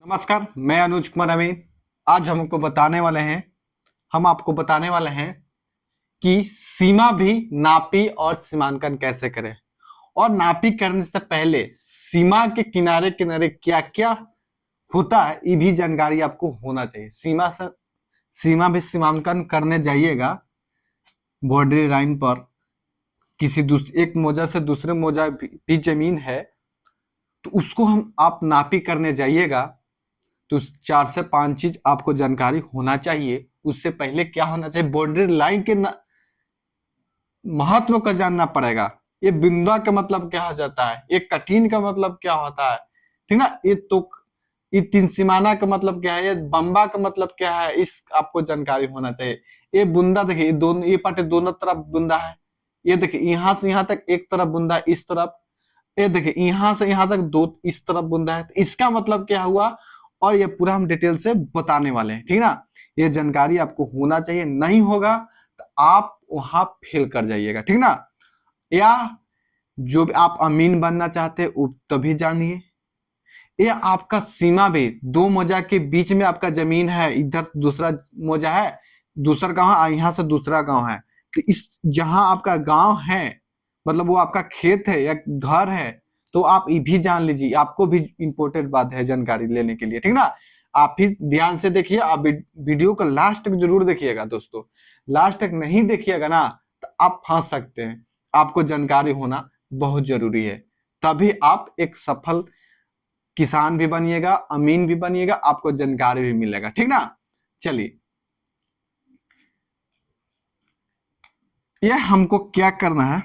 नमस्कार, मैं अनुज कुमार अमीन। आज हम आपको बताने वाले हैं कि सीमा भी नापी और सीमांकन कैसे करें। और नापी करने से पहले सीमा के किनारे किनारे क्या क्या होता है, ये भी जानकारी आपको होना चाहिए। सीमा भी सीमांकन करने जाइएगा बॉर्डरी लाइन पर, एक मोजा से दूसरे मोजा भी जमीन है तो उसको आप नापी करने जाइएगा तो 4 से 5 चीज आपको जानकारी होना चाहिए। उससे पहले क्या होना चाहिए, बाउंड्री लाइन के महत्व का जानना पड़ेगा। ये बिंदुआ का मतलब क्या हो जाता है, ये कठिन का मतलब क्या होता है, ठीक ना। ये तीन सीमाना का मतलब क्या है, ये बम्बा का मतलब क्या है, इस आपको जानकारी होना चाहिए। ये बुंदा देखिए, ये दोनों ये पाटे दोनों तरफ बुंदा है। ये देखिए यहाँ से यहाँ तक एक तरफ बुंदा है, इस तरफ। ये देखिए यहाँ से यहाँ तक दो इस तरफ बुंदा है, तो इसका मतलब क्या हुआ। और ये पूरा हम डिटेल से बताने वाले हैं, ठीक ना। ये जानकारी आपको होना चाहिए, नहीं होगा तो आप वहां फेल कर जाइएगा, ठीक ना। या जो भी आप अमीन बनना चाहते हैं तभी जानिए। ये आपका सीमा भी दो मोजा के बीच में आपका जमीन है, इधर दूसरा मोजा है, दूसरा गांव यहाँ से दूसरा गांव है। तो इस जहां आपका गांव है मतलब वो आपका खेत है या घर है, तो आप ये भी जान लीजिए। आपको भी इंपॉर्टेंट बात है जानकारी लेने के लिए, ठीक ना। आप भी ध्यान से देखिए, आप वीडियो को लास्ट तक जरूर देखिएगा दोस्तों। लास्ट तक नहीं देखिएगा ना तो आप फंस सकते हैं। आपको जानकारी होना बहुत जरूरी है, तभी आप एक सफल किसान भी बनिएगा, अमीन भी बनिएगा, आपको जानकारी भी मिलेगा, ठीक ना। चलिए, ये हमको क्या करना है,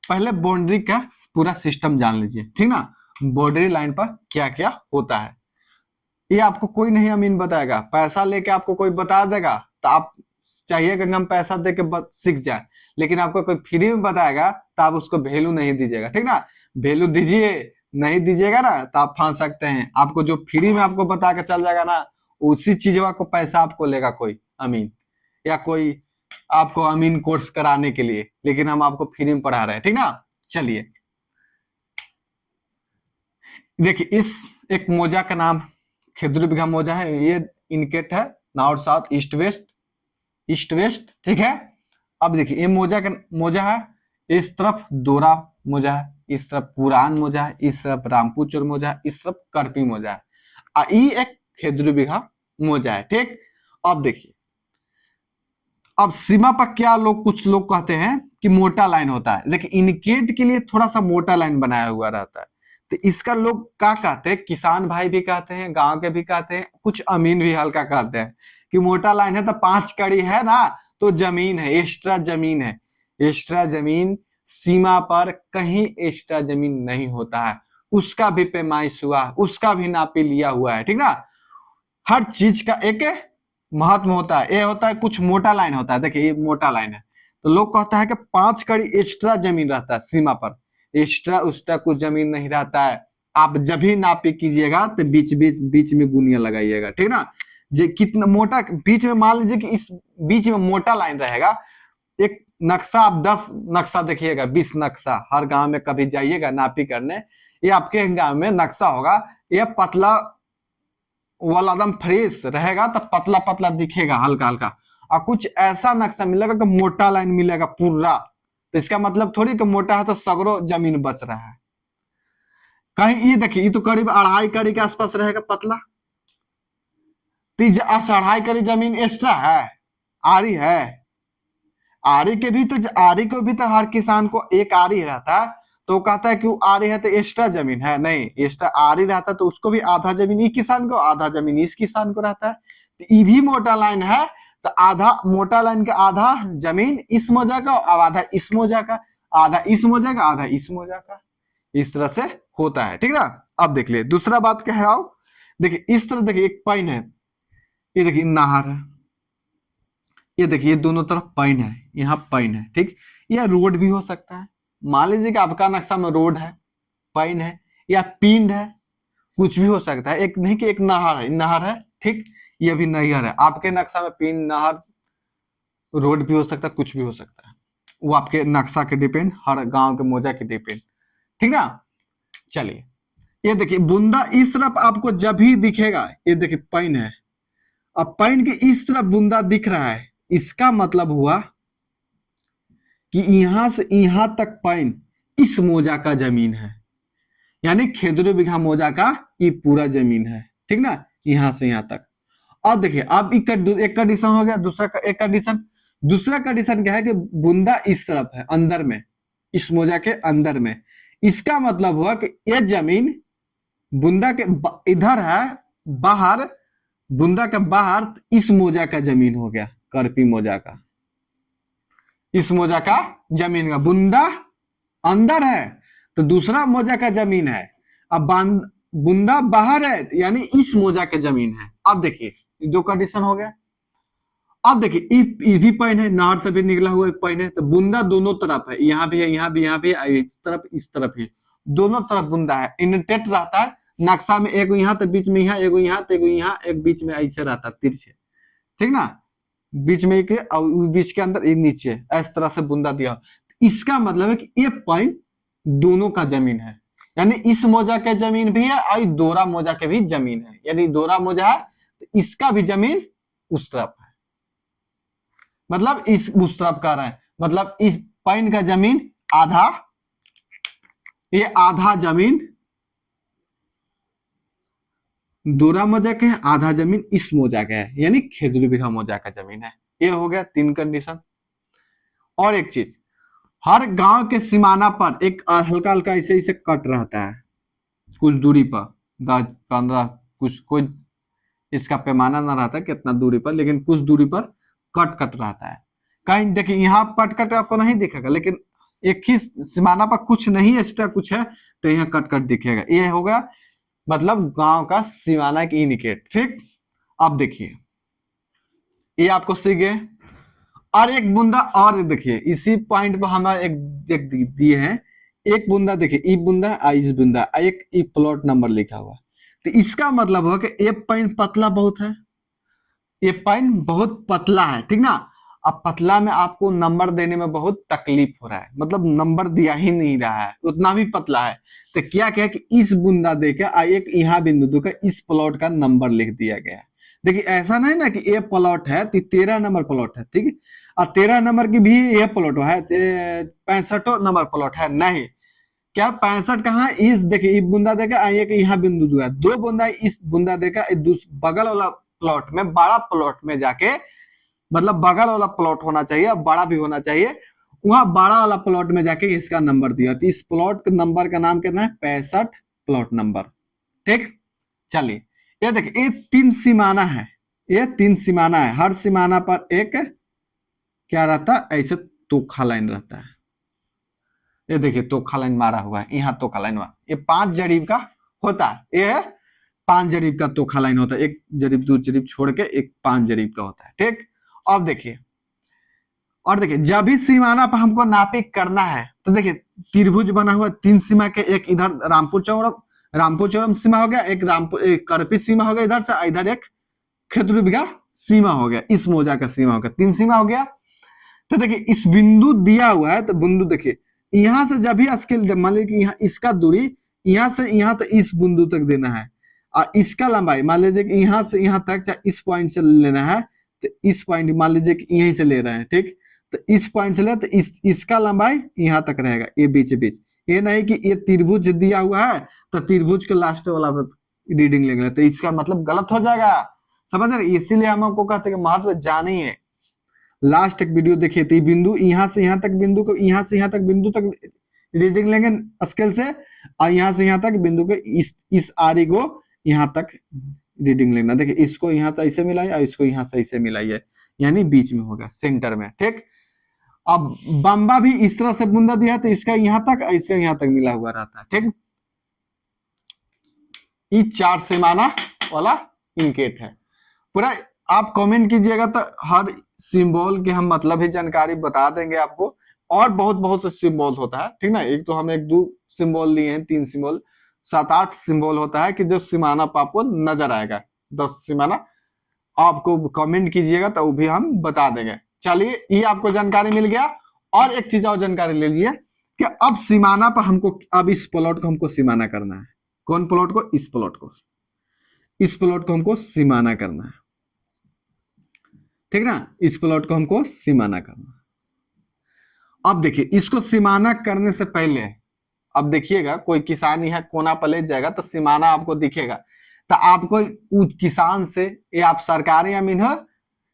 पहले बाउंड्री का पूरा सिस्टम जान लीजिए, ठीक ना। बाउंड्री लाइन पर क्या क्या होता है ये आपको कोई नहीं अमीन बताएगा। पैसा लेके आपको कोई बता देगा तो आप चाहिएगा कि हम पैसा दे के सीख जाए, लेकिन आपको कोई फ्री में बताएगा तो आप उसको वैल्यू नहीं दीजिएगा, ठीक ना। वैल्यू दीजिए, नहीं दीजिएगा ना तो आप फंस सकते हैं। आपको जो फ्री में आपको बता के चल जाएगा ना, उसी चीज को पैसा आपको लेगा कोई अमीन, या कोई आपको अमीन कोर्स कराने के लिए, लेकिन हम आपको फ्री में पढ़ा रहे हैं, ठीक ना। चलिए देखिए, इस एक मोजा का नाम खेदरू बिघा मोजा है। ये इनकेट है north south east west, east west, ठीक है। अब देखिए, ये मोजा है, इस तरफ दोरा मोजा है, इस तरफ पुरान मोजा है, इस तरफ रामपुर चोर मोजा है, इस तरफ करपी मोजा है। ये एक खेदरू बिघा मोजा है, ठीक। अब देखिए, अब सीमा पर क्या कुछ लोग कहते हैं कि मोटा लाइन होता है। देखिए, इनकेट के लिए थोड़ा सा मोटा लाइन बनाया हुआ रहता है, तो इसका लोग क्या कहते हैं, किसान भाई भी कहते हैं, गांव के भी कहते हैं, कुछ अमीन भी हल्का कहते हैं कि मोटा लाइन है तो 5 कड़ी है ना, तो जमीन है, एक्स्ट्रा जमीन है। एक्स्ट्रा जमीन सीमा पर कहीं एक्स्ट्रा जमीन नहीं होता है, उसका भी पैमाइश हुआ, उसका भी नापी लिया हुआ है, ठीक ना। हर चीज का एक महत्व होता है। ये होता है कुछ मोटा लाइन होता है, देखिए ये मोटा लाइन है, तो लोग कहता है कि 5 कड़ी एक्स्ट्रा जमीन रहता है सीमा पर। एक्स्ट्रा उस्ट्रा कुछ जमीन नहीं रहता है। आप जब भी नापी कीजिएगा तो बीच में गुनिया लगाइएगा, ठीक ना। जे कितना मोटा बीच में, मान लीजिए कि इस बीच में मोटा लाइन रहेगा। एक नक्शा, आप 10 नक्शा देखिएगा, 20 नक्शा हर गांव में कभी जाइएगा नापी करने, ये आपके गांव में नक्शा होगा, ये पतला वाला एकदम फ्रेश रहेगा तो पतला पतला दिखेगा, हल्का हल्का। और कुछ ऐसा नक्शा मिलेगा कि मोटा लाइन मिलेगा पूरा, तो इसका मतलब थोड़ी कि मोटा है तो सगरो जमीन बच रहा है। कहीं ये देखिए, ये तो करीब 2.5 कड़ी के आसपास रहेगा पतला, तो 2.5 कड़ी जमीन एक्स्ट्रा है, आरी है। आरी को भी तो हर किसान को एक आरी रहता है, तो वो कहता है कि वो आरी है तो एक्स्ट्रा जमीन है, नहीं, एक्स्ट्रा आरी रहता तो उसको भी आधा जमीन इस किसान को, आधा जमीन इस किसान को रहता है। तो ये भी मोटा लाइन है, तो आधा मोटा लाइन का आधा जमीन इस मोजा का, अब आधा इस मोजा का, आधा इस मोजा का, आधा इस मोजा का, इस तरह से होता है, ठीक ना। अब देख लिए दूसरा बात क्या है, आओ देखिए, इस तरह देखिए एक पाइन है, ये देखिए नहर है, ये देखिए दोनों तरफ पाइन है, यहाँ पाइन है, ठीक। यह रोड भी हो सकता है, मान लीजिए कि आपका नक्शा में रोड है, पाइन है, या पिंड है, कुछ भी हो सकता है। एक नहीं कि एक नहर है, ठीक। ये भी नहर है, आपके नक्शा में पिंड, नहर, रोड भी हो सकता है, कुछ भी हो सकता है। वो आपके नक्शा के डिपेंड, हर गांव के मोजा के डिपेंड, ठीक ना। चलिए, ये देखिए बूंदा इस तरफ आपको जब भी दिखेगा, ये देखिए पैन है, अब पैन के इस तरफ बूंदा दिख रहा है, इसका मतलब हुआ कि यहां से यहां तक पैन इस मोजा का जमीन है, यानी खेदरू बिघा मोजा का ये पूरा जमीन है, ठीक ना, यहां से यहां तक। अब देखिए अब एक कंडीशन हो गया, एक कंडीशन, दूसरा कंडीशन क्या है कि बूंदा इस तरफ है, अंदर में, इस मोजा के अंदर में, इसका मतलब हुआ कि ये जमीन बूंदा के इधर है, बाहर, बूंदा के बाहर इस मोजा का जमीन हो गया, करपी मोजा का, इस मोजा का जमीन का, बूंदा अंदर है तो दूसरा मोजा का जमीन है, अब बूंदा बाहर है यानी इस मोजा के जमीन है। अब देखिए दो कंडीशन हो गया। अब देखिए इस भी पैन है, नहर से भी निकला हुआ एक पैन है, तो बूंदा दोनों तरफ है, यहाँ भी है, यहाँ भी, यहाँ भी है, इस तरफ है, दोनों तरफ बूंदा है, इंडेंटेड रहता है नक्शा में, एक यहाँ तो बीच में, यहाँ एगो, यहाँ तो एगो, यहाँ एक बीच में, ऐसे रहता है तिरछे, ठीक ना, बीच में एक और बीच के अंदर एक नीचे, इस तरह से बूंदा दिया। इसका मतलब है कि ये पॉइंट दोनों का जमीन है, यानी इस मोजा के जमीन भी है और दोरा मोजा के भी जमीन है, यानी दोरा मोजा है तो इसका भी जमीन उस तरफ है, मतलब इस उस तरफ का रहा है, मतलब इस पॉइंट का जमीन आधा, ये आधा जमीन दोरा मोजा के है, आधा जमीन इस मोजा का है, यानी खेदरू बिघा मोजा का जमीन है। ये हो गया 3 कंडीशन। और एक चीज, हर गांव के सीमाना पर एक हल्का हल्का ऐसे ऐसे कट रहता है, कुछ दूरी पर 10-15, कुछ कोई इसका पैमाना ना रहता कितना दूरी पर, लेकिन कुछ दूरी पर कट कट रहता है। कहीं देखिए यहाँ कट कट आपको नहीं दिखेगा, लेकिन एक ही सीमाना पर कुछ नहीं एक्स्ट्रा कुछ है तो यहाँ कट कट दिखेगा। ये हो गया मतलब गांव का सीमाना की इंडिकेट, ठीक। अब देखिए ये आपको सीख गए। और एक बूंदा और देखिए इसी पॉइंट पर हमारे एक दिए हैं, एक बूंदा देखिए, ई बूंदा इस बूंदा, एक ई प्लॉट नंबर लिखा हुआ, तो इसका मतलब हुआ कि ये पॉइंट पतला बहुत है, ये पॉइंट बहुत पतला है, ठीक ना। अब पतला में आपको नंबर देने में बहुत तकलीफ हो रहा है, मतलब नंबर दिया ही नहीं रहा है, उतना भी पतला है, तो क्या क्या कि इस बूंदा देकर एक यहाँ बिंदु देकर इस प्लॉट का नंबर लिख दिया गया है। देखिए ऐसा नहीं ना कि ये प्लॉट है तो 13 नंबर प्लॉट है, ठीक है, और 13 नंबर की भी ये प्लॉट है, 65 नंबर प्लॉट है, नहीं, क्या 65 कहाँ, इस देखिए बूंदा देकर एक यहाँ बिंदु दिया, दो बूंदा इस बूंदा देकर बगल वाला प्लॉट में, बड़ा प्लॉट में जाके, मतलब बगल वाला प्लॉट होना चाहिए, बड़ा भी होना चाहिए, वहां बड़ा वाला प्लॉट में जाके इसका नंबर दिया, तो इस प्लॉट के नंबर का नाम कितना है, 65 प्लॉट नंबर, ठीक। चलिए ये देखिए ये 3 सीमाना है, ये 3 सीमाना है, हर सीमाना पर एक क्या रहता है, ऐसे तोखा लाइन रहता है, ये देखिए तोखा लाइन मारा हुआ है, यहाँ तोखा लाइन हुआ, ये 5 जरीब का होता है, ये 5 जरीब का तोखा लाइन होता है, एक जरीब 2 जरीब छोड़ के एक 5 जरीब का होता है, ठीक। अब देखिए, और देखिए जब भी सीमाना पर हमको नापिक करना है तो देखिए त्रिभुज बना हुआ 3 सीमा के, एक इधर रामपुर चौरम सीमा हो गया, एक रामपुर एक करपी सीमा हो गया इधर से, इधर एक खेदरू बिघा सीमा हो गया, इस मोजा का सीमा हो गया, 3 सीमा हो गया। तो देखिए इस बिंदु दिया हुआ है, तो बिंदु देखिए यहां से जब भी स्केल मान लीजिए कि यहाँ इसका दूरी यहाँ से यहाँ तक इस बिंदु तक देना है, और इसका लंबाई मान लीजिए कि यहाँ से यहाँ तक चाहे इस पॉइंट से लेना है, तो इस पॉइंट मान लीजिए कि यहीं से ले रहे हैं, ठीक, तो इस पॉइंट से ले तो इसका लंबाई यहाँ तक रहेगा, ये बीच बीच, ये नहीं कि ये त्रिभुज दिया हुआ है तो त्रिभुज के लास्ट वाला रीडिंग लेंगे, तो इसका मतलब गलत हो जाएगा, समझ रहे, इसीलिए हम आपको कहते हैं कि महत्व जानिए। लास्ट एक वीडियो देखिए, तो बिंदु यहाँ से यहाँ तक बिंदु को, यहाँ से यहाँ तक बिंदु तक रीडिंग लेंगे स्केल से, और यहाँ से यहाँ तक बिंदु को इस आरी को यहाँ तक रीडिंग लेना, देखिए इसको यहाँ तक ऐसे मिलाइए और इसको यहाँ से ऐसे मिलाइए, यानी बीच में होगा सेंटर में, ठीक। अब बम्बा भी इस तरह से बूंदा दिया है तो इसका यहाँ तक इसका यहाँ तक मिला हुआ रहता है, ठीक। ये 4 सीमाना वाला इंकेट है पूरा। आप कमेंट कीजिएगा तो हर सिंबल के हम मतलब ही जानकारी बता देंगे आपको, और बहुत बहुत से सिंबल होता है, ठीक ना, एक तो हम 1-2 सिंबल लिए हैं, 3 सिंबल, 7-8 सिंबल होता है कि जो सीमाना पर आपको नजर आएगा, 10 सीमाना आपको कमेंट कीजिएगा तो वो भी हम बता देंगे। चलिए ये आपको जानकारी मिल गया। और एक चीज और जानकारी ले लीजिए कि अब सीमाना पर हमको, अब इस प्लॉट को हमको सीमाना करना है, कौन प्लॉट को? इस प्लॉट को। इस प्लॉट को हमको सीमाना करना है, ठीक ना, इस प्लॉट को हमको सीमाना करना है। अब देखिए इसको सीमाना करने से पहले, अब देखिएगा कोई किसान यहाँ कोना पर ले जाएगा तो सीमाना आपको दिखेगा, तो आपको उस किसान से, ये आप सरकारी अमीन हो,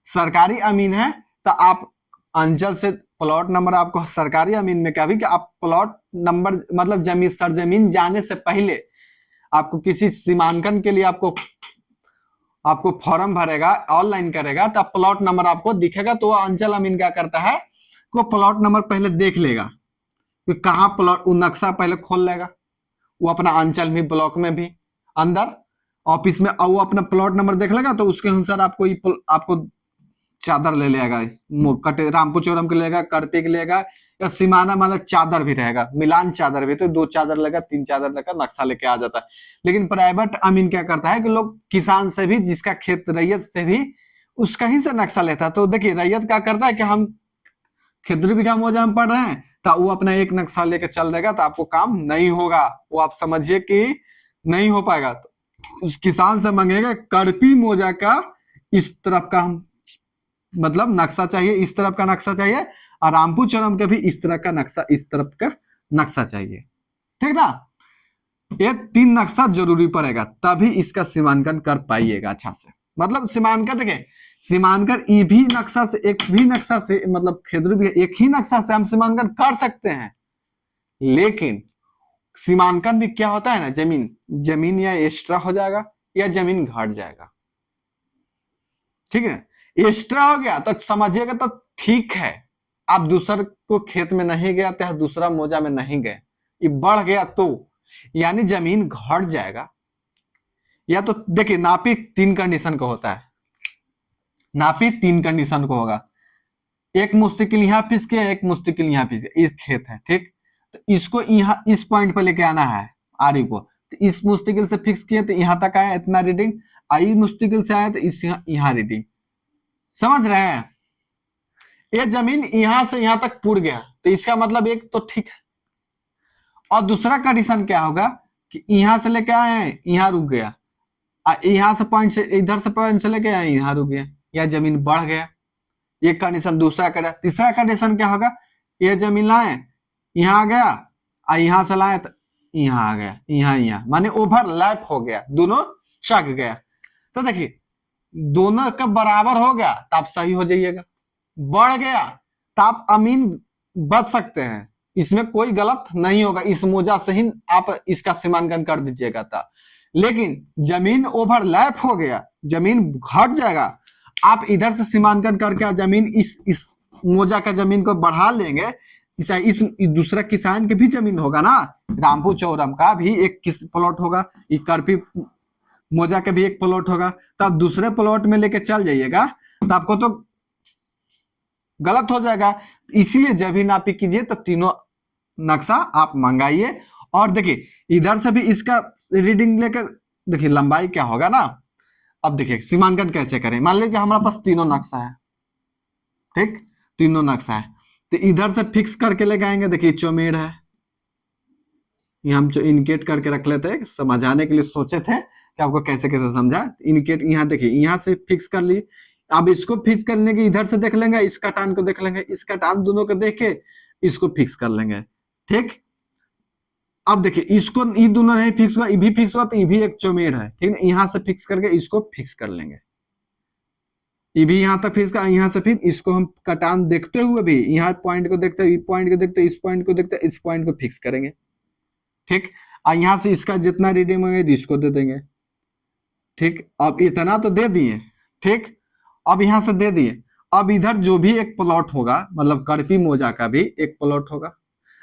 सरकारी अमीन है तो आप अंचल से प्लॉट नंबर आपको सरकारी अमीन में क्या भी कि आप प्लॉट नंबर मतलब जमीन सरजमीन जाने से पहले आपको किसी सीमांकन के लिए आपको फॉर्म भरेगा, ऑनलाइन करेगा, तब प्लॉट नंबर आपको दिखेगा। तो अंचल अमीन क्या करता है, को प्लॉट नंबर पहले देख लेगा कि कहाँ प्लॉट, वो नक्शा पहले खोल लेगा, वो अपना अंचल में ब्लॉक में भी अंदर ऑफिस में, और वो अपना प्लॉट नंबर देख लेगा तो उसके अनुसार आपको चादर ले लेगा, कटे रामपुर चौरम के लेगा, करपे के लेगा, या सीमाना मतलब चादर भी रहेगा, मिलान चादर भी, तो 2 चादर लेगा, 3 चादर लेकर नक्शा लेके आ जाता है। लेकिन प्राइवेट अमीन क्या करता है कि लोग किसान से भी, जिसका खेत रैयत से भी, उसका ही से नक्शा लेता है। तो देखिए रैयत क्या करता है कि हम खेतरी बीघा मौजा में पढ़ रहे हैं तो वो अपना एक नक्शा लेके चल देगा तो आपको काम नहीं होगा, वो आप समझिए कि नहीं हो पाएगा। तो उस किसान से मांगेगा करपी मौजा का इस तरफ का मतलब नक्शा चाहिए, इस तरफ का नक्शा चाहिए, और रामपुर चौरम के भी इस तरह का नक्शा, इस तरफ का नक्शा चाहिए, ठीक ना। ये 3 नक्शा जरूरी पड़ेगा तभी इसका सीमांकन कर पाइएगा अच्छा से। मतलब सीमांकन देखिए, सीमांकन ई भी नक्शा से, एक भी नक्शा से, मतलब खेतरी भी एक ही नक्शा से हम सीमांकन कर सकते हैं, लेकिन सीमांकन भी क्या होता है ना, जमीन या एक्स्ट्रा हो जाएगा या जमीन घट जाएगा, ठीक है। एक्स्ट्रा हो गया तो समझिएगा तो ठीक है, आप दूसर को खेत में नहीं गया तो दूसरा मौजा में नहीं गए, ये बढ़ गया तो यानी जमीन घट जाएगा। या तो देखिए नापी 3 कंडीशन का होता है, नापी 3 कंडीशन को होगा, एक मुस्तकिल यहाँ फिक्स किया, एक मुस्तकिल यहाँ फिक्स किया, एक खेत है, ठीक, तो इसको यहाँ इस पॉइंट पर लेके आना है आरी को, तो इस मुस्तकिल से फिक्स किया तो यहाँ तक आया इतना रीडिंग, आई मुस्तकिल से आया तो इस यहाँ रीडिंग, समझ रहे हैं। ये जमीन यहां से यहां तक पुर गया तो इसका मतलब एक तो ठीक है, और दूसरा कंडीशन क्या होगा कि यहां से लेके आए यहाँ रुक गया, यहाँ से पॉइंट से, इधर से पॉइंट से लेके आए यहाँ रुक गया, या जमीन बढ़ गया, ये कंडीशन दूसरा कर। तीसरा कंडीशन क्या होगा, ये जमीन लाए यहाँ आ गया, और यहाँ से लाए तो यहाँ आ गया, यहाँ माने ओवरलैप हो गया, दोनों चक गया। तो देखिए दोनों का बराबर हो गया तो आप सही हो जाइएगा, बढ़ गया तो आप अमीन बच सकते हैं, इसमें कोई गलत नहीं होगा, इस मौजा से ही आप इसका सीमांकन कर दीजिएगा था। लेकिन जमीन ओवरलैप हो गया, जमीन घट जाएगा, आप इधर से सीमांकन करके जमीन इस मौजा का जमीन को बढ़ा लेंगे, इस दूसरा किसान के भी जमीन होगा ना, रामपुर चौरम का भी एक प्लॉट होगा, ये करपी मौजा का भी एक प्लॉट होगा, तो आप दूसरे प्लॉट में लेके चल जाइएगा तो आपको तो गलत हो जाएगा। इसीलिए जब भी नापी कीजिए तो तीनों नक्शा आप मंगाइए, और देखिए इधर से भी इसका रीडिंग लेकर देखिए लंबाई क्या होगा ना। अब देखिए सीमांकन कैसे करें, मान लीजिए हमारे पास तीनों नक्शा है, ठीक, तीनों नक्शा है, तो इधर से फिक्स करके लेके आएंगे। देखिए चौमेर है, ये हम जो इनकेट करके रख लेते हैं, समझाने के लिए सोचे थे कि आपको कैसे कैसे समझा। इनकेट यहाँ देखिए, यहाँ से फिक्स कर ली, अब इसको फिक्स करने के इधर से देख लेंगे, इस कटान को देख लेंगे, इस कटान दोनों को देख के इसको फिक्स कर लेंगे, ठीक। अब देखिए इसको, ये दोनों नहीं फिक्स हुआ, ये भी फिक्स हुआ, तो ये भी एक चौमेर है, ठीक है, यहाँ से फिक्स करके इसको फिक्स कर लेंगे, ये भी यहाँ तक फिक्स कर, यहाँ से फिर इसको हम कटान देखते हुए भी यहाँ पॉइंट को देखते हुए, पॉइंट को देखते, इस पॉइंट को देखते, इस पॉइंट को फिक्स करेंगे, ठीक। और यहाँ से इसका जितना रीडिंग होंगे इसको दे देंगे, ठीक। अब इतना तो दे दिए, ठीक, अब यहाँ से दे दिए, अब इधर जो भी एक प्लॉट होगा, मतलब करपी मौजा का भी एक प्लॉट होगा,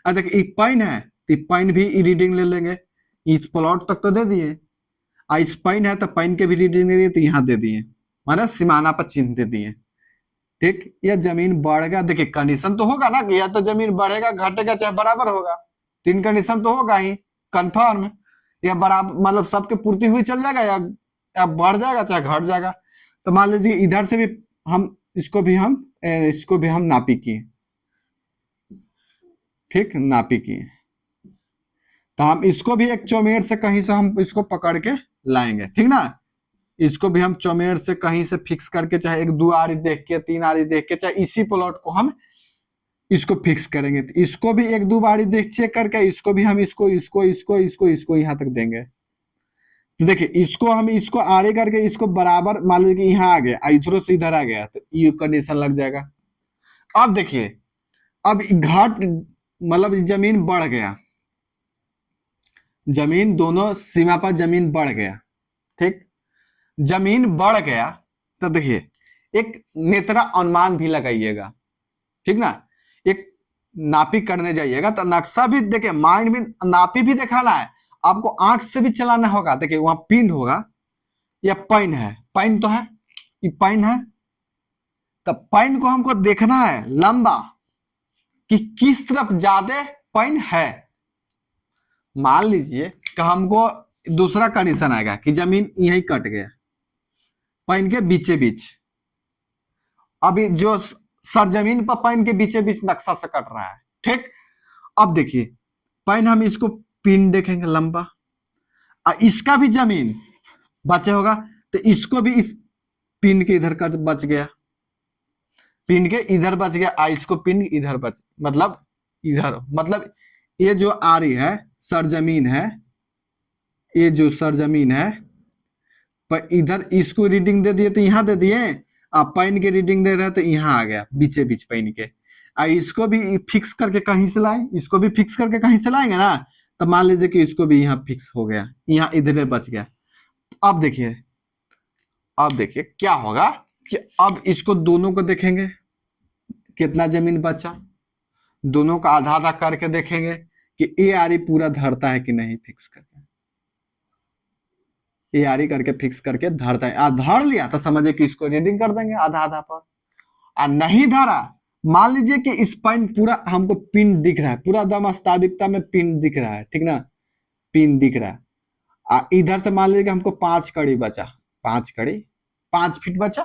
देखिए एक पॉइंट है तो पॉइंट भी रीडिंग ले लेंगे, इस प्लॉट तक तो दे दिए, इस पॉइंट है तो पॉइंट के भी रीडिंग दे दिए, तो यहाँ दे दिए, माने सीमाना पर चिन्ह दे दिए, ठीक। या जमीन बढ़ेगा, देखिए कंडीशन तो होगा ना कि या तो जमीन बढ़ेगा, घटेगा, चाहे बराबर होगा, 3 कंडीशन तो होगा ही कंफर्म, या बराबर मतलब सबके पूर्ति हुई चल जाएगा, या बढ़ जाएगा चाहे घट जाएगा। तो मान लीजिए इधर से भी हम इसको भी हम नापी किए, ठीक, नापी किए, तो हम इसको भी एक चौमेर से कहीं से हम इसको पकड़ के लाएंगे, ठीक ना। इसको भी हम चौमेर से कहीं से फिक्स करके, चाहे एक 2 आरी देख के 3 आरी देख के, चाहे इसी प्लॉट को हम इसको फिक्स करेंगे। तो इसको भी एक 2 बारी देख चेक करके इसको भी हम इसको यहाँ तक देंगे। तो देखिए इसको हम इसको आड़े करके इसको बराबर मान लीजिए कि यहाँ आ गया, इधरों से इधर आ गया, तो ये कंडीशन लग जाएगा। अब देखिए अब घाट मतलब जमीन बढ़ गया, जमीन दोनों सीमा पर जमीन बढ़ गया, ठीक। जमीन बढ़ गया तो देखिए एक नेत्रा अनुमान भी लगाइएगा, ठीक ना। एक नापी करने जाइएगा तो नक्शा भी देखिए, माइंड में नापी भी दिखाना है आपको, आंख से भी चलाना होगा। देखिए वहां पिंड होगा या पाइन है, पाइन तो है, ये पाइन है, तो पाइन को हमको देखना है लंबा कि किस तरफ ज्यादा पाइन है। मान लीजिए कि हमको दूसरा कंडीशन आएगा कि जमीन यही कट गया पाइन के बीचे बीच, अभी जो सरजमीन पर पाइन के बीचे बीच नक्शा से कट रहा है, ठीक। अब देखिए पाइन हम इसको पिन देखेंगे लंबा, और इसका भी जमीन बचे होगा तो इसको भी इस पिन के इधर का बच गया, पिन के इधर बच गया, इसको पिन इधर बच, मतलब इधर, मतलब ये जो आ रही है सरजमीन है, ये जो सरजमीन है पर इधर इसको रीडिंग दे दिए तो यहाँ दे दिए, आप पाइन के रीडिंग दे रहे हैं तो यहाँ आ गया बीचे बीच पाइन के। इसको भी फिक्स करके कहीं से लाए, इसको भी फिक्स करके कहीं से लाएंगे ना, तो मान लीजिए कि इसको भी यहाँ फिक्स हो गया, यहाँ इधर बच गया। अब देखिए, अब देखिए क्या होगा कि अब इसको दोनों को देखेंगे कितना जमीन बचा, दोनों का आधा आधा करके देखेंगे कि ए आरी पूरा धरता है कि नहीं, फिक्स करके ए आरी करके फिक्स करके धरता है, धर लिया तो समझे कि इसको रीडिंग कर देंगे आधा आधा पर। नहीं धरा, मान लीजिए कि इस पॉइंट पूरा हमको पिन दिख रहा है, पूरा दम वास्तविकता में पिन दिख रहा है, ठीक ना, पिन दिख रहा है। इधर से मान लीजिए कि हमको 5 कड़ी बचा, 5 कड़ी 5 फीट बचा,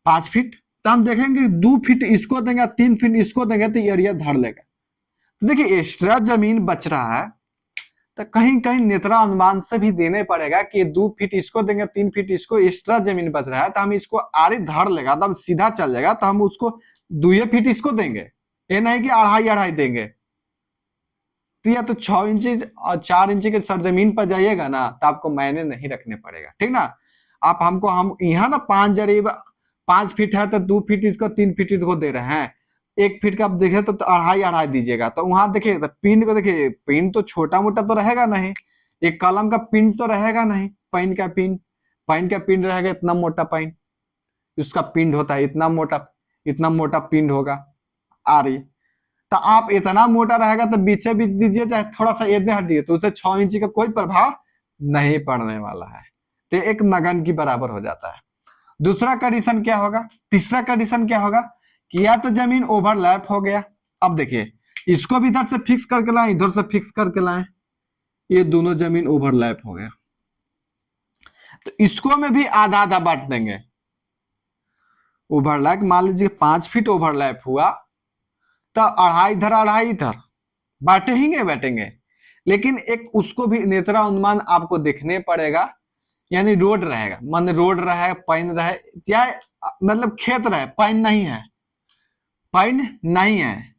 5 फीट, तो हम देखेंगे 2 फीट इसको देंगे 3 फीट इसको देंगे तो एरिया धर लेगा। तो देखिए एक्स्ट्रा जमीन बच रहा है तो कहीं कहीं नेत्रा अनुमान से भी देने पड़ेगा कि 2 फीट इसको देंगे 3 फीट इसको, एक्स्ट्रा जमीन बच रहा है तो हम इसको आरे धर लेगा, तो हम सीधा चल जाएगा, तो हम उसको 2 फीट इसको देंगे, ये नहीं कि 2.5 देंगे। तो या तो 6 इंची और 4 इंची के सरजमीन पर जाइएगा ना तो आपको मायने नहीं रखने पड़ेगा, ठीक ना। आप हमको हम यहाँ ना 5 फीट है तो 2 फीट इसको 3 फीट इसको दे रहे हैं, 1 फीट का आप देखे तो 2.5 दीजिएगा, तो वहां देखिए तो पिन को देखिए, पिन तो छोटा मोटा तो रहेगा नहीं, एक कलम का पिन तो रहेगा नहीं, पाइन का पिन, पाइन का पिन रहेगा इतना मोटा पाइन, उसका पिंड होता है इतना मोटा पिंड होगा आ रही, तो आप इतना मोटा रहेगा तो बीचे बीच दीजिए, चाहे थोड़ा सा इधर हटिए तो उसे 6 इंची का कोई प्रभाव नहीं पड़ने वाला है, तो एक नगन की बराबर हो जाता है। दूसरा कंडीशन क्या होगा, तीसरा कंडीशन क्या होगा कि या तो जमीन ओवरलैप हो गया, अब देखिए इसको भी इधर से फिक्स करके लाएं इधर से फिक्स करके लाएं, ये दोनों जमीन ओवरलैप हो गया, तो इसको में भी आधा आधा बांट देंगे। ओवरलैप मान लीजिए 5 फीट ओवरलैप हुआ तो 2.5 इधर बांटेंगे, लेकिन एक उसको भी नेत्रा अनुमान आपको देखने पड़ेगा, यानी रोड रहेगा, मान रोड रहे पाइन रहे, चाहे मतलब खेत रहे पाइन नहीं है, पाइन नहीं है,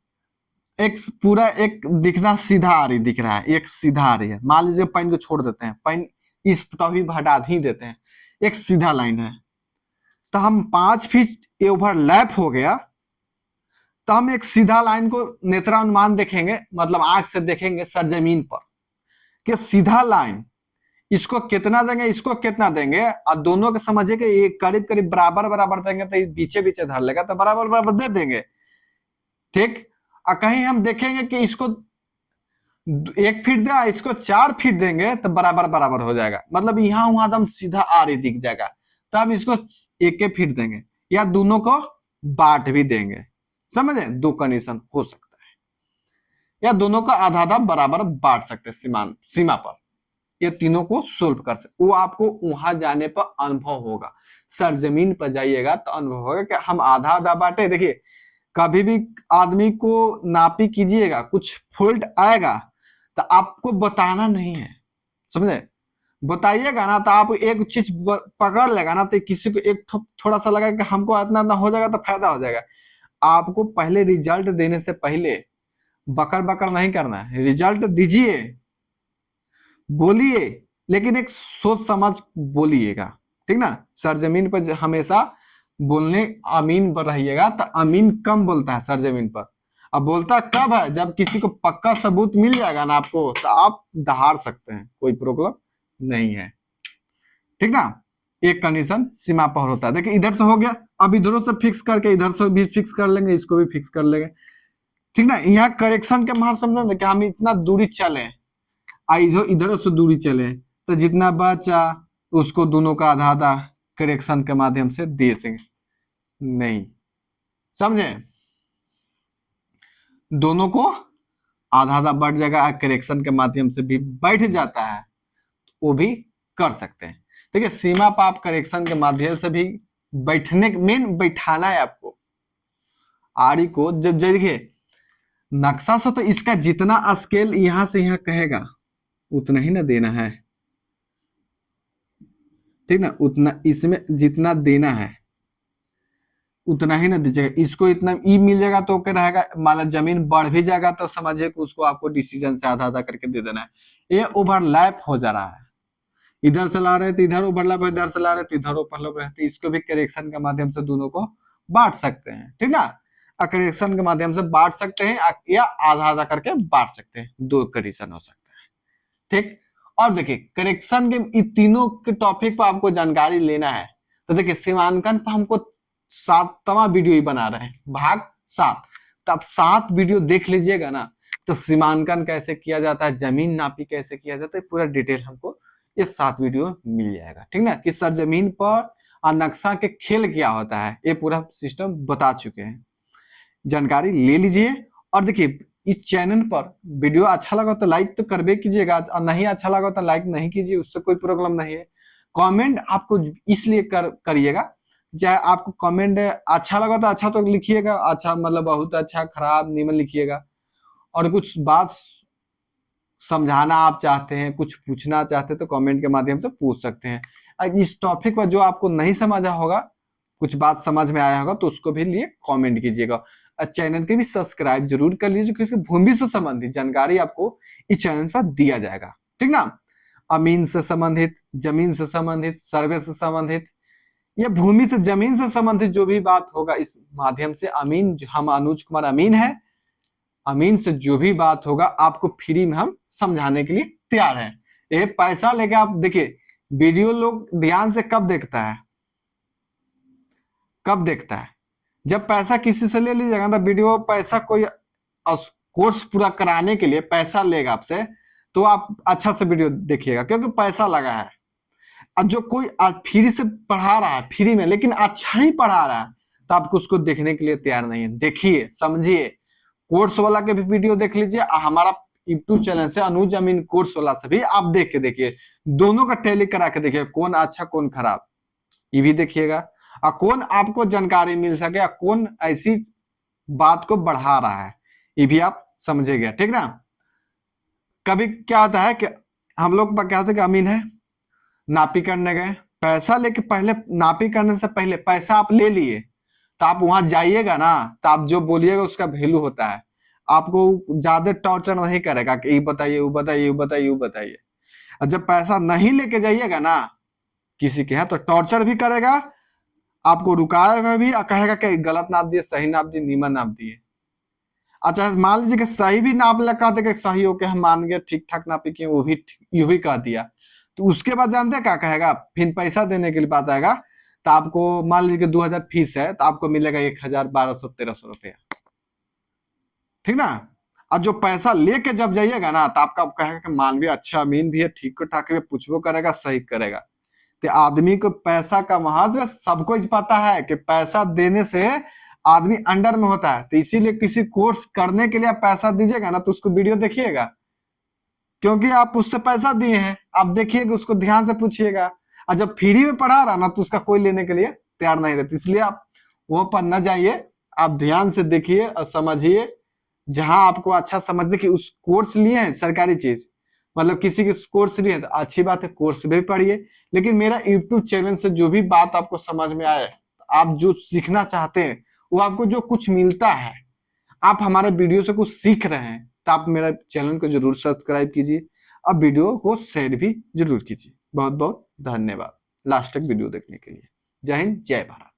एक पूरा एक दिखना सीधा आ रही दिख रहा है, एक सीधा आ रही है, मान लीजिए पाइन को छोड़ देते हैं, पाइन इस टॉपिक हटा ही देते हैं, एक सीधा लाइन है, तो हम 5 फीट ओवरलैप हो गया, तो हम एक सीधा लाइन को नेत्रा अनुमान देखेंगे, मतलब आंख से देखेंगे सरजमीन पर कि सीधा लाइन इसको कितना देंगे इसको कितना देंगे, और दोनों के समझिए कि ये करीब करीब बराबर बराबर देंगे तो बीचे बीचे धर लेगा, तो बराबर बराबर दे देंगे, ठीक। और कहीं हम देखेंगे कि इसको 1 फीट दे इसको 4 फीट देंगे तो बराबर बराबर हो जाएगा, मतलब यहाँ वहां एकदम सीधा आ रही दिख जाएगा, तो हम इसको 1 फीट देंगे या दोनों को बांट भी देंगे, समझे, 2 कंडीशन हो सकता है, या दोनों का आधा आधा बराबर बांट सकते हैं सीमा पर, ये तीनों को सोल्व कर सकते, वो आपको वहां जाने पर अनुभव होगा, सरजमीन पर जाइएगा तो अनुभव होगा कि हम आधा आधा बांटे। देखिए कभी भी आदमी को नापी कीजिएगा कुछ फॉल्ट आएगा तो आपको बताना नहीं है, समझे? बताइएगा ना तो आप एक चीज पकड़ लेगा ना, तो किसी को एक थोड़ा सा लगा कि हमको इतना इतना हो जाएगा तो फायदा हो जाएगा। आपको पहले रिजल्ट देने से पहले बकर बकर नहीं करना है, रिजल्ट दीजिए, बोलिए, लेकिन एक सोच समझ बोलिएगा, ठीक ना? सरजमीन पर हमेशा बोलने अमीन पर रहिएगा, तो अमीन कम बोलता है सरजमीन पर। अब बोलता कब है, जब किसी को पक्का सबूत मिल जाएगा ना आपको, तो आप दहाड़ सकते हैं, कोई प्रॉब्लम नहीं है, ठीक ना? एक कंडीशन सीमा पर होता है। देखिए इधर से हो गया, अब इधरों से फिक्स करके इधर से भी फिक्स कर लेंगे, इसको भी फिक्स कर लेंगे, ठीक ना? यहाँ करेक्शन के मार समझो कि हम इतना दूरी चले, इधर इधर से दूरी चले, तो जितना बचा उसको दोनों का आधा आधा करेक्शन के माध्यम से दे सके, नहीं, समझे? दोनों को आधा आधा बढ़ जाएगा, करेक्शन के माध्यम से भी बैठ जाता है, वो भी कर सकते हैं। देखिए सीमा पर आप करेक्शन के माध्यम से भी बैठने, मेन बैठाना है आपको आरी को। जब देखिए नक्शा से तो इसका जितना स्केल यहां से यहां कहेगा उतना ही ना देना है, ठीक ना? उतना इसमें जितना देना है उतना ही ना दीजिएगा। इसको इतना ई मिल जाएगा तो क्या रहेगा, मान लो जमीन बढ़ भी जाएगा तो समझिए कि उसको आपको डिसीजन से आधा आधा करके दे देना है। ये ओवरलैप हो जा रहा है, इधर से ला रहे तो इधर ओवरलैप, इधर से ला रहे तो इधर ओवरलैप रहते, इसको भी करेक्शन के माध्यम से दोनों को बांट सकते हैं, ठीक ना? करेक्शन के माध्यम से बांट सकते हैं या आधा आधा करके बांट सकते हैं, दो कंडीशन हो सकता है, ठीक? और देखिए करेक्शन के इन तीनों के टॉपिक पर आपको जानकारी लेना है तो देखिए सीमांकन पर हमको 7वां वीडियो ही बना रहे हैं, भाग 7। तो आप 7 वीडियो देख लीजिएगा ना, तो सीमांकन कैसे किया जाता है, जमीन नापी कैसे किया जाता है, पूरा डिटेल हमको ये 7 वीडियो मिल जाएगा, ठीक ना? कि सरजमीन पर नक्शा के खेल क्या होता है, ये पूरा सिस्टम बता चुके हैं, जानकारी ले लीजिए। और देखिए इस चैनल पर वीडियो अच्छा लगा तो लाइक तो करबे कीजिएगा, और नहीं अच्छा लगा तो लाइक नहीं कीजिए, उससे कोई प्रॉब्लम नहीं है। कमेंट आपको इसलिए करिएगा, चाहे आपको कमेंट अच्छा लगा तो अच्छा तो लिखिएगा, अच्छा मतलब बहुत अच्छा, खराब निमन लिखिएगा। और कुछ बात समझाना आप चाहते हैं, कुछ पूछना चाहते हैं तो कमेंट के माध्यम से पूछ सकते हैं। इस टॉपिक पर जो आपको नहीं समझा होगा, कुछ बात समझ में आया होगा तो उसको भी लिए कमेंट कीजिएगा। चैनल के भी सब्सक्राइब जरूर कर लीजिए, क्योंकि भूमि से संबंधित जानकारी आपको इस चैनल पर दिया जाएगा, ठीक ना? अमीन से संबंधित, जमीन से संबंधित, सर्वे से संबंधित, या भूमि से जमीन से संबंधित जो भी बात होगा इस माध्यम से, अमीन, हम अनुज कुमार अमीन है, अमीन से जो भी बात होगा आपको फ्री में हम समझाने के लिए तैयार हैं। ये पैसा लेके आप देखिए वीडियो लोग ध्यान से कब देखता है, कब देखता है, जब पैसा किसी से ले लीजिएगा ना, वीडियो पैसा कोई कोर्स पूरा कराने के लिए पैसा लेगा आपसे, तो आप अच्छा से वीडियो देखिएगा, क्योंकि पैसा लगा है। और जो कोई फ्री से पढ़ा रहा है, फ्री में, लेकिन अच्छा ही पढ़ा रहा है, तो आपको उसको देखने के लिए तैयार नहीं है। देखिए, समझिए, कोर्स वाला के भी वीडियो देख लीजिए, हमारा यूट्यूब चैनल से अनुज अमीन कोर्स वाला से भी आप देख के देखिए, दोनों का टैली करा के देखिए, कौन अच्छा कौन खराब, ये भी देखिएगा। और कौन आपको जानकारी मिल सके, कौन ऐसी बात को बढ़ा रहा है, ये भी आप समझिएगा, ठीक ना? कभी क्या होता है कि हम लोग क्या होता है कि अमीन है, नापी करने गए, पैसा लेके, पहले नापी करने से पहले पैसा आप ले लिए, तो आप वहां जाइएगा ना, तो आप जो बोलिएगा उसका वैल्यू होता है, आपको ज्यादा टॉर्चर नहीं करेगा कि ये बताइए, वो बताइए, वो बताइए, वो बताइए। और जब पैसा नहीं लेके जाइएगा ना किसी के यहाँ, तो टॉर्चर भी करेगा, आपको रुकाएगा भी और कहेगा कि गलत नाप दिए, सही नाप दिए, नीमन नाप दिए। अच्छा मान लीजिए कि सही भी नाप लगा दे कि सही हो के हम मान गए, ठीक ठाक नापी किए, वो भी यू भी कह दिया, तो उसके बाद जानते हैं क्या कहेगा, फिर पैसा देने के लिए बात आएगा, तो आपको मान लीजिए 2000 फीस है, तो आपको मिलेगा 1000, 1200, 1300 रुपया, ठीक ना? और जो पैसा लेके जब जाइएगा ना, तो आपका कहेगा कि मान भी अच्छा अमीन भी है, ठीक ठाक है, पूछबो करेगा, सही करेगा। तो आदमी को पैसा का महत्व सबको पता है कि पैसा देने से आदमी अंडर में होता है, तो इसीलिए किसी कोर्स करने के लिए आप पैसा दीजिएगा ना, तो उसको वीडियो देखिएगा, क्योंकि आप उससे पैसा दिए हैं, आप देखिएगा, उसको ध्यान से पूछिएगा। और जब फ्री में पढ़ा रहा ना, तो उसका कोई लेने के लिए तैयार नहीं रहता, इसलिए आप वो पर न जाइए, आप ध्यान से देखिए और समझिए, जहां आपको अच्छा समझने की उस कोर्स लिए हैं सरकारी चीज, मतलब किसी के कोर्स लिए तो अच्छी बात है, कोर्स भी पढ़िए। लेकिन मेरा यूट्यूब चैनल से जो भी बात आपको समझ में आए, आप जो सीखना चाहते हैं, वो आपको जो कुछ मिलता है, आप हमारे वीडियो से कुछ सीख रहे हैं, तो आप मेरा चैनल को जरूर सब्सक्राइब कीजिए। अब वीडियो को शेयर भी जरूर कीजिए। बहुत बहुत धन्यवाद लास्ट तक वीडियो देखने के लिए। जय हिंद, जय भारत।